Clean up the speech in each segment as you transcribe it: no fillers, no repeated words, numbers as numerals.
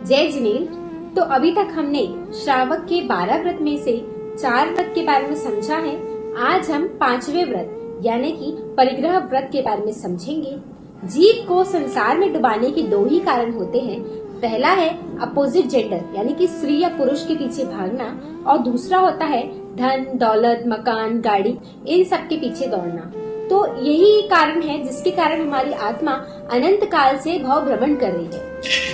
जय जिनेन्द्र। तो अभी तक हमने श्रावक के 12 व्रत में से 4 व्रत के बारे में समझा है। आज हम 5वें व्रत यानी कि परिग्रह व्रत के बारे में समझेंगे। जीव को संसार में डुबाने के 2 ही कारण होते हैं। पहला है अपोजिट जेंडर यानी कि स्त्री या पुरुष के पीछे भागना, और दूसरा होता है धन दौलत मकान गाड़ी इन सब के पीछे दौड़ना। तो यही कारण है जिसके कारण हमारी आत्मा अनंत काल से भव भ्रमण कर रही है।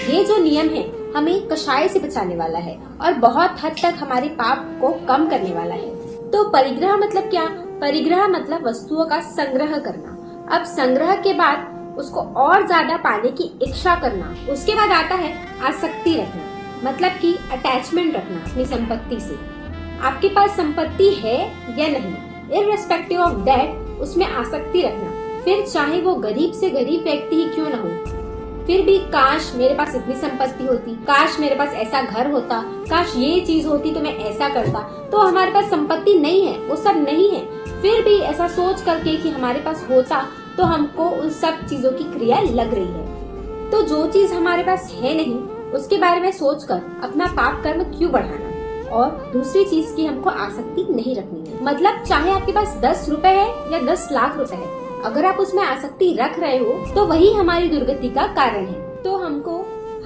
ये जो नियम है हमें कषाय से बचाने वाला है और बहुत हद तक हमारे पाप को कम करने वाला है। तो परिग्रह मतलब क्या? परिग्रह मतलब वस्तुओं का संग्रह करना। अब संग्रह के बाद उसको और ज्यादा पाने की इच्छा करना। उसके बाद आता है आसक्ति रखना, मतलब कि अटैचमेंट रखना अपनी संपत्ति से। आपके पास संपत्ति है या नहीं, इररिस्पेक्टिव ऑफ दैट उसमें आसक्ति रखना। फिर चाहे वो गरीब से गरीब व्यक्ति ही क्यों न हो, फिर भी काश मेरे पास इतनी संपत्ति होती, काश मेरे पास ऐसा घर होता, काश ये चीज होती तो मैं ऐसा करता। तो हमारे पास संपत्ति नहीं है, वो सब नहीं है, फिर भी ऐसा सोच करके कि हमारे पास होता तो हमको उन सब चीजों की क्रिया लग रही है। तो जो चीज हमारे पास है नहीं उसके बारे में सोचकर अपना पाप कर्म क्यों बढ़ाना। और दूसरी चीज की हमको आसक्ति नहीं रखनी है। मतलब चाहे आपके पास 10 रुपए है या 10 लाख रुपए है, अगर आप उसमें आसक्ति रख रहे हो तो वही हमारी दुर्गति का कारण है। तो हमको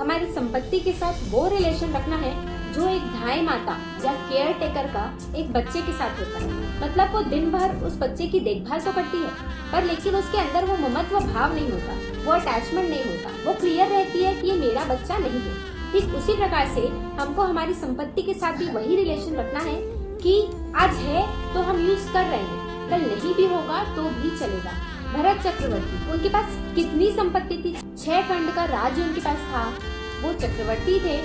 हमारी संपत्ति के साथ वो रिलेशन रखना है जो एक धाय माता या केयर टेकर का एक बच्चे के साथ होता है। मतलब वो दिन भर उस बच्चे की देखभाल तो करती है, पर लेकिन उसके अंदर वो ममत्व भाव नहीं होता, वो अटैचमेंट नहीं होता, वो क्लियर रहती है कि ये मेरा बच्चा नहीं है। ठीक उसी प्रकार से हमको हमारी संपत्ति के साथ भी वही रिलेशन रखना है कि आज है तो हम यूज कर रहे हैं, कल नहीं भी होगा तो भी चलेगा। भरत चक्रवर्ती, उनके पास कितनी संपत्ति थी, 6 खंड का राज्य उनके पास था, वो चक्रवर्ती थे।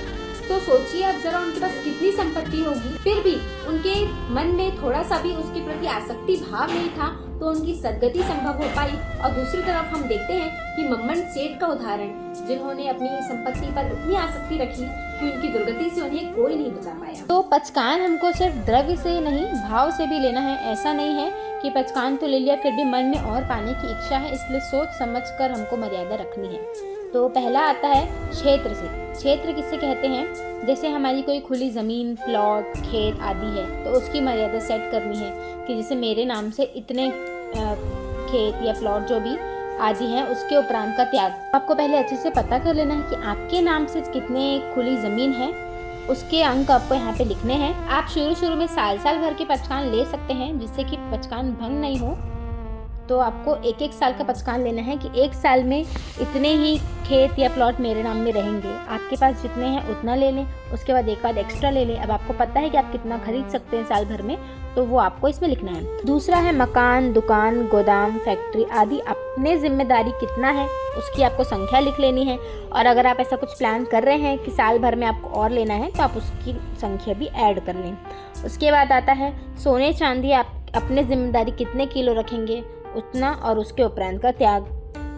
तो सोचिए अब जरा उनके पास कितनी संपत्ति होगी, फिर भी उनके मन में थोड़ा सा भी उसके प्रति आसक्ति भाव नहीं था, तो उनकी सदगति संभव हो पाई। और दूसरी तरफ हम देखते हैं कि मम्मन सेठ का उदाहरण, जिन्होंने अपनी संपत्ति पर इतनी आसक्ति रखी कि उनकी दुर्गति से उन्हें कोई नहीं बचा पाया। तो पचकान हमको सिर्फ द्रव्य से नहीं भाव से भी लेना है। ऐसा नहीं है कि पचकान तो ले लिया फिर भी मन में और पाने की इच्छा है, इसलिए सोच समझ कर हमको मर्यादा रखनी है। तो पहला आता है क्षेत्र से। क्षेत्र किसे कहते हैं? जैसे हमारी कोई खुली ज़मीन, प्लॉट, खेत आदि है तो उसकी मर्यादा सेट करनी है कि जैसे मेरे नाम से इतने खेत या प्लॉट जो भी आदि हैं उसके उपरांत का त्याग। आपको पहले अच्छे से पता कर लेना है कि आपके नाम से कितने खुली ज़मीन है, उसके अंक आपको यहाँ पे लिखने हैं। आप शुरू में साल भर के पचकान ले सकते हैं जिससे कि पचकान भंग नहीं हो। तो आपको 1-1 साल का पचकान लेना है कि 1 साल में इतने ही खेत या प्लॉट मेरे नाम में रहेंगे। आपके पास जितने हैं उतना ले लें, उसके बाद एक बार एक्स्ट्रा ले लें। अब आपको पता है कि आप कितना खरीद सकते हैं साल भर में, तो वो आपको इसमें लिखना है। दूसरा है मकान, दुकान, गोदाम, फैक्ट्री आदि अपने जिम्मेदारी कितना है उसकी आपको संख्या लिख लेनी है। और अगर आप ऐसा कुछ प्लान कर रहे हैं कि साल भर में आपको और लेना है तो आप उसकी संख्या भी ऐड कर लें। उसके बाद आता है सोने चांदी, आप अपने जिम्मेदारी कितने किलो रखेंगे उतना, और उसके उपरांत का त्याग।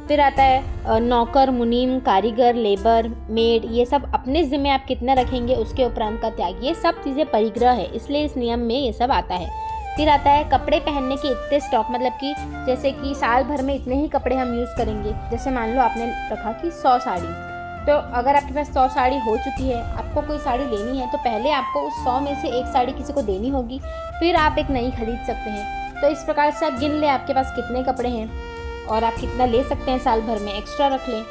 फिर आता है नौकर, मुनीम, कारीगर, लेबर, मेड, ये सब अपने जिम्मे आप कितना रखेंगे उसके उपरांत का त्याग। ये सब चीज़ें परिग्रह है, इसलिए इस नियम में ये सब आता है। फिर आता है कपड़े पहनने के इतने स्टॉक, मतलब कि जैसे कि साल भर में इतने ही कपड़े हम यूज़ करेंगे। जैसे मान लो आपने रखा कि 100 साड़ी, तो अगर आपके पास 100 साड़ी हो चुकी है, आपको कोई साड़ी लेनी है तो पहले आपको उस 100 में से एक साड़ी किसी को देनी होगी, फिर आप एक नई खरीद सकते हैं। तो इस प्रकार से आप गिन ले आपके पास कितने कपड़े हैं और आप कितना ले सकते हैं साल भर में, एक्स्ट्रा रख लें,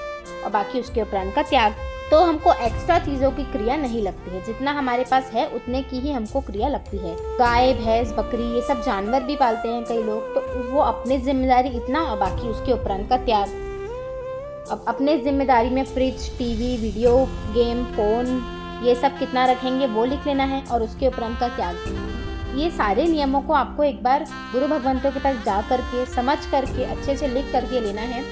और बाकी उसके उपरांत का त्याग। तो हमको एक्स्ट्रा चीज़ों की क्रिया नहीं लगती है, जितना हमारे पास है उतने की ही हमको क्रिया लगती है। गाय, भैंस, बकरी ये सब जानवर भी पालते हैं कई लोग, तो वो अपनी जिम्मेदारी इतना और बाकी उसके उपरांत का त्याग। अब अपने जिम्मेदारी में fridge, TV, video game, phone ये सब कितना रखेंगे वो लिख लेना है, और उसके उपरांत का त्याग। ये सारे नियमों को आपको एक बार गुरु भगवंतों के पास जा करके समझ करके अच्छे से लिख करके लेना है,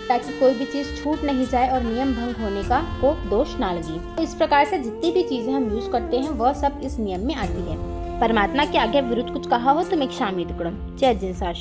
ताकि कोई भी चीज़ छूट नहीं जाए और नियम भंग होने का को दोष ना लगे। तो इस प्रकार से जितनी भी चीज़ें हम यूज़ करते हैं वह सब इस नियम में आती है। परमात्मा के आगे विरुद्ध कुछ कहा हो तो मैं क्षामित करूँ। जय जिनसार।